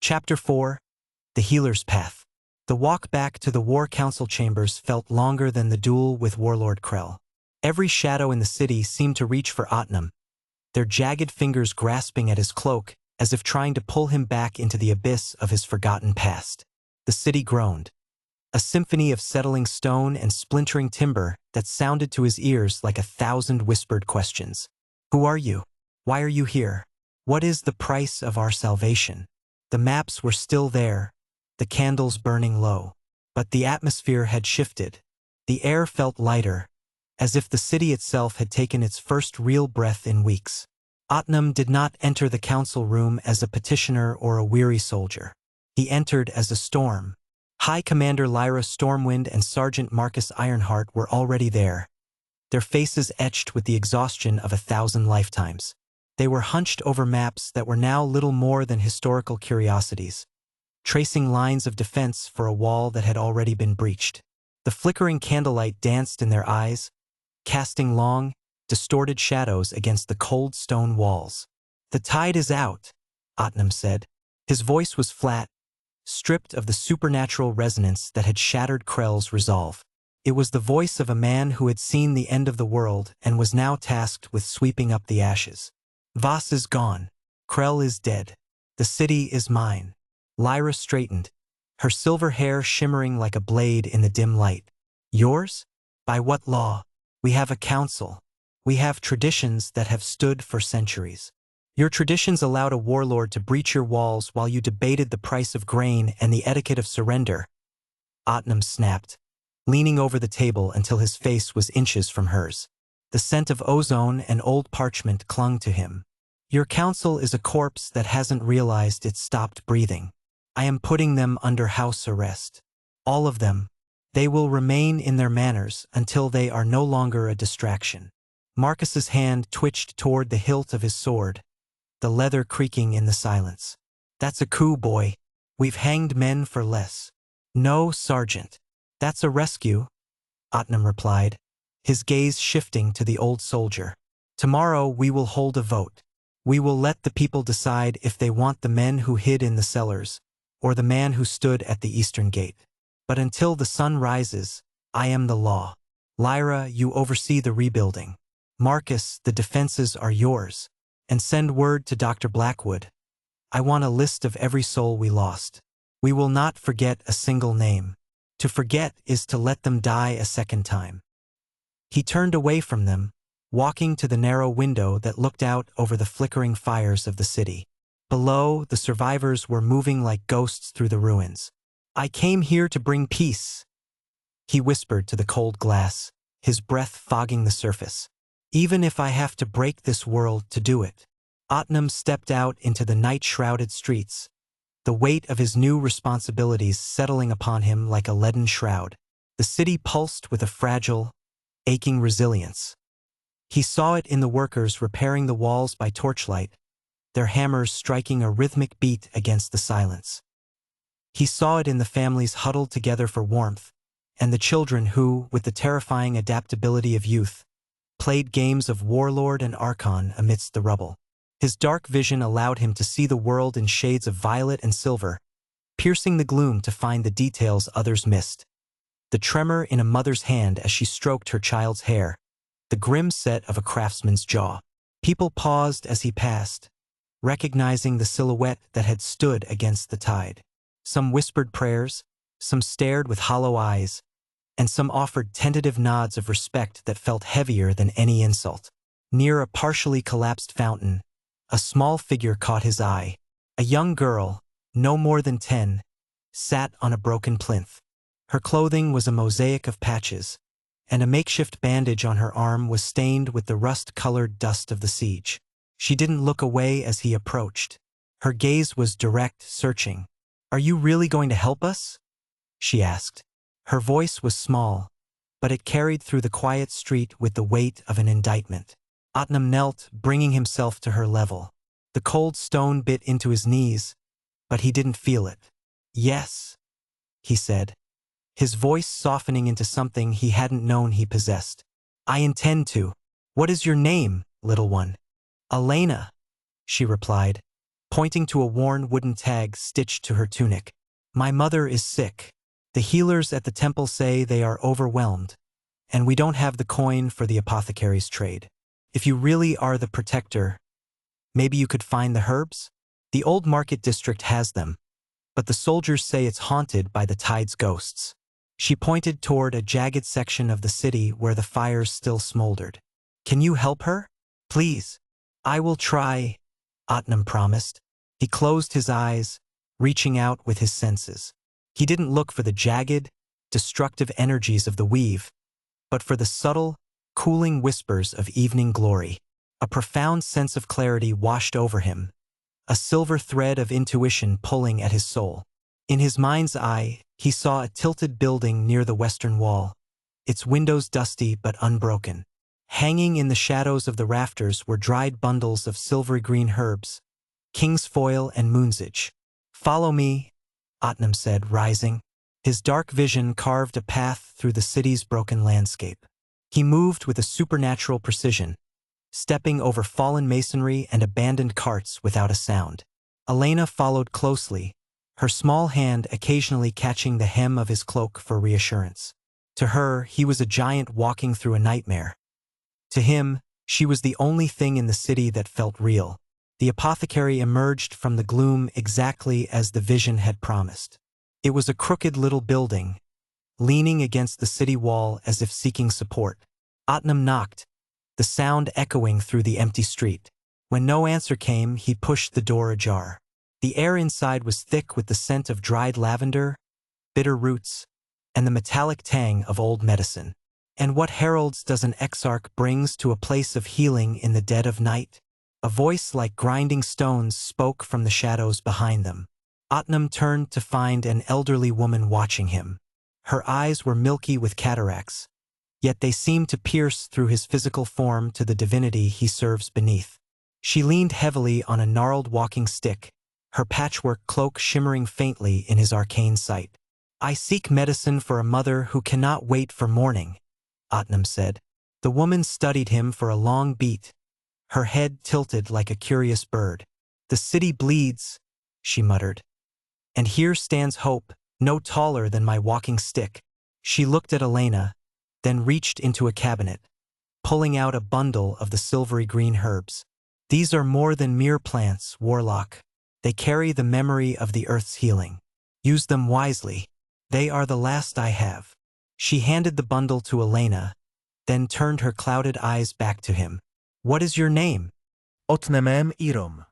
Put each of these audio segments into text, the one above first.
Chapter 4. The Healer's Path. The walk back to the War Council chambers felt longer than the duel with Warlord Krell. Every shadow in the city seemed to reach for Otnum, their jagged fingers grasping at his cloak, as if trying to pull him back into the abyss of his forgotten past. The city groaned, a symphony of settling stone and splintering timber that sounded to his ears like 1,000 whispered questions. Who are you? Why are you here? What is the price of our salvation? The maps were still there, the candles burning low. But the atmosphere had shifted. The air felt lighter, as if the city itself had taken its first real breath in weeks. Otnum did not enter the council room as a petitioner or a weary soldier. He entered as a storm. High Commander Lyra Stormwind and Sergeant Marcus Ironheart were already there, their faces etched with the exhaustion of 1,000 lifetimes. They were hunched over maps that were now little more than historical curiosities, tracing lines of defense for a wall that had already been breached. The flickering candlelight danced in their eyes, casting long, distorted shadows against the cold stone walls. "The tide is out," Otnum said. His voice was flat, stripped of the supernatural resonance that had shattered Krell's resolve. It was the voice of a man who had seen the end of the world and was now tasked with sweeping up the ashes. "Voss is gone. Krell is dead. The city is mine." Lyra straightened, her silver hair shimmering like a blade in the dim light. "Yours? By what law? We have a council. We have traditions that have stood for centuries. Your traditions allowed a warlord to breach your walls while you debated the price of grain and the etiquette of surrender." Otnum snapped, leaning over the table until his face was inches from hers. The scent of ozone and old parchment clung to him. "Your council is a corpse that hasn't realized it stopped breathing. I am putting them under house arrest. All of them. They will remain in their manners until they are no longer a distraction." Marcus's hand twitched toward the hilt of his sword, the leather creaking in the silence. "That's a coup, boy. We've hanged men for less." "No, Sergeant. That's a rescue," Otnum replied, his gaze shifting to the old soldier. "Tomorrow we will hold a vote. We will let the people decide if they want the men who hid in the cellars, or the man who stood at the eastern gate. But until the sun rises, I am the law. Lyra, you oversee the rebuilding. Marcus, the defenses are yours. And send word to Dr. Blackwood. I want a list of every soul we lost. We will not forget a single name. To forget is to let them die a second time." He turned away from them, walking to the narrow window that looked out over the flickering fires of the city. Below, the survivors were moving like ghosts through the ruins. "I came here to bring peace," he whispered to the cold glass, his breath fogging the surface. "Even if I have to break this world to do it." Otnum stepped out into the night-shrouded streets, the weight of his new responsibilities settling upon him like a leaden shroud. The city pulsed with a fragile, aching resilience. He saw it in the workers repairing the walls by torchlight, their hammers striking a rhythmic beat against the silence. He saw it in the families huddled together for warmth, and the children who, with the terrifying adaptability of youth, played games of warlord and archon amidst the rubble. His dark vision allowed him to see the world in shades of violet and silver, piercing the gloom to find the details others missed. The tremor in a mother's hand as she stroked her child's hair, the grim set of a craftsman's jaw. People paused as he passed, recognizing the silhouette that had stood against the tide. Some whispered prayers, some stared with hollow eyes, and some offered tentative nods of respect that felt heavier than any insult. Near a partially collapsed fountain, a small figure caught his eye. A young girl, no more than 10, sat on a broken plinth. Her clothing was a mosaic of patches, and a makeshift bandage on her arm was stained with the rust-colored dust of the siege. She didn't look away as he approached. Her gaze was direct, searching. "Are you really going to help us?" she asked. Her voice was small, but it carried through the quiet street with the weight of an indictment. Otnum knelt, bringing himself to her level. The cold stone bit into his knees, but he didn't feel it. "Yes," he said, his voice softening into something he hadn't known he possessed. "I intend to. What is your name, little one?" "Elena," she replied, pointing to a worn wooden tag stitched to her tunic. "My mother is sick. The healers at the temple say they are overwhelmed, and we don't have the coin for the apothecary's trade. If you really are the protector, maybe you could find the herbs? The old market district has them, but the soldiers say it's haunted by the tide's ghosts." She pointed toward a jagged section of the city where the fires still smoldered. "Can you help her? Please." "I will try," Otnam promised. He closed his eyes, reaching out with his senses. He didn't look for the jagged, destructive energies of the weave, but for the subtle, cooling whispers of evening glory. A profound sense of clarity washed over him, a silver thread of intuition pulling at his soul. In his mind's eye, he saw a tilted building near the western wall, its windows dusty but unbroken. Hanging in the shadows of the rafters were dried bundles of silvery green herbs, king's foil and moonsage. "Follow me," Otnam said, rising. His dark vision carved a path through the city's broken landscape. He moved with a supernatural precision, stepping over fallen masonry and abandoned carts without a sound. Elena followed closely, her small hand occasionally catching the hem of his cloak for reassurance. To her, he was a giant walking through a nightmare. To him, she was the only thing in the city that felt real. The apothecary emerged from the gloom exactly as the vision had promised. It was a crooked little building, leaning against the city wall as if seeking support. Otnam knocked, the sound echoing through the empty street. When no answer came, he pushed the door ajar. The air inside was thick with the scent of dried lavender, bitter roots, and the metallic tang of old medicine. And what heralds does an exarch brings to a place of healing in the dead of night? A voice like grinding stones spoke from the shadows behind them. Otnam turned to find an elderly woman watching him. Her eyes were milky with cataracts, yet they seemed to pierce through his physical form to the divinity he serves beneath. She leaned heavily on a gnarled walking stick, her patchwork cloak shimmering faintly in his arcane sight. "I seek medicine for a mother who cannot wait for morning," Otnam said. The woman studied him for a long beat, her head tilted like a curious bird. "The city bleeds," she muttered. "And here stands hope, no taller than my walking stick." She looked at Elena, then reached into a cabinet, pulling out a bundle of the silvery green herbs. "These are more than mere plants, warlock. They carry the memory of the earth's healing. Use them wisely. They are the last I have." She handed the bundle to Elena, then turned her clouded eyes back to him. "What is your name?" Otnamam Irum.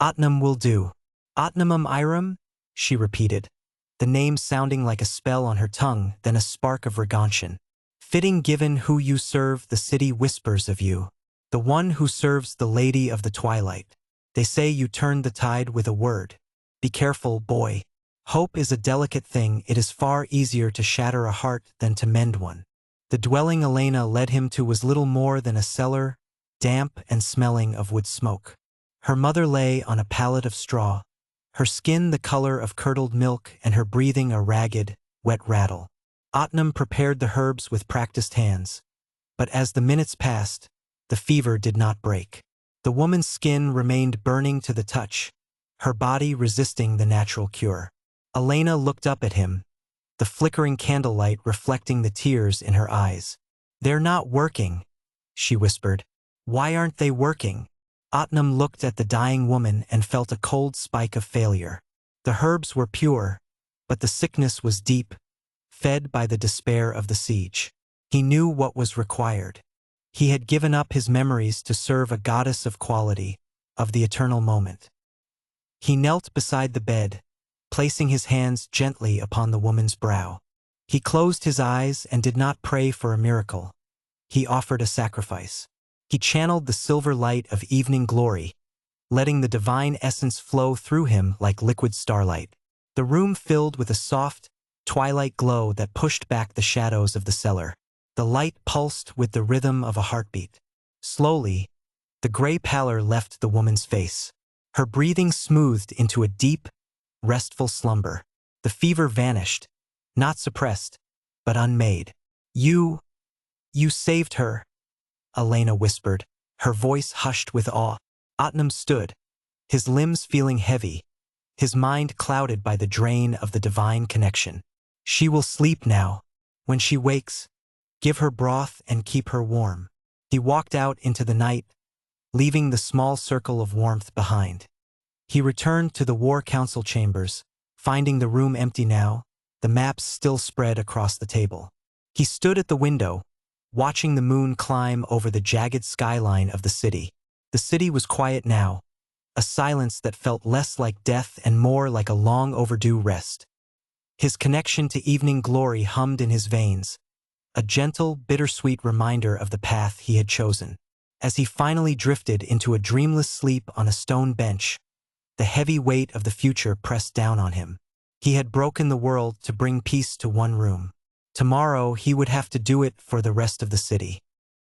"Otnam will do." "Otnamam Irum?" she repeated, the name sounding like a spell on her tongue, then a spark of regontion. "Fitting given who you serve, the city whispers of you. The one who serves the Lady of the Twilight. They say you turned the tide with a word. Be careful, boy. Hope is a delicate thing. It is far easier to shatter a heart than to mend one." The dwelling Elena led him to was little more than a cellar, damp and smelling of wood smoke. Her mother lay on a pallet of straw, her skin the color of curdled milk and her breathing a ragged, wet rattle. Otnam prepared the herbs with practiced hands, but as the minutes passed, the fever did not break. The woman's skin remained burning to the touch, her body resisting the natural cure. Elena looked up at him, the flickering candlelight reflecting the tears in her eyes. "They're not working," she whispered. "Why aren't they working?" Otnam looked at the dying woman and felt a cold spike of failure. The herbs were pure, but the sickness was deep, fed by the despair of the siege. He knew what was required. He had given up his memories to serve a goddess of quality, of the eternal moment. He knelt beside the bed, placing his hands gently upon the woman's brow. He closed his eyes and did not pray for a miracle. He offered a sacrifice. He channeled the silver light of evening glory, letting the divine essence flow through him like liquid starlight. The room filled with a soft, twilight glow that pushed back the shadows of the cellar. The light pulsed with the rhythm of a heartbeat. Slowly, the gray pallor left the woman's face. Her breathing smoothed into a deep, restful slumber. The fever vanished, not suppressed, but unmade. You saved her," Elena whispered, her voice hushed with awe. Otnam stood, his limbs feeling heavy, his mind clouded by the drain of the divine connection. She will sleep now. When she wakes, give her broth and keep her warm. He walked out into the night, leaving the small circle of warmth behind. He returned to the War Council chambers, finding the room empty now, the maps still spread across the table. He stood at the window, watching the moon climb over the jagged skyline of the city. The city was quiet now, a silence that felt less like death and more like a long overdue rest. His connection to evening glory hummed in his veins, a gentle, bittersweet reminder of the path he had chosen. As he finally drifted into a dreamless sleep on a stone bench, the heavy weight of the future pressed down on him. He had broken the world to bring peace to one room. Tomorrow he would have to do it for the rest of the city.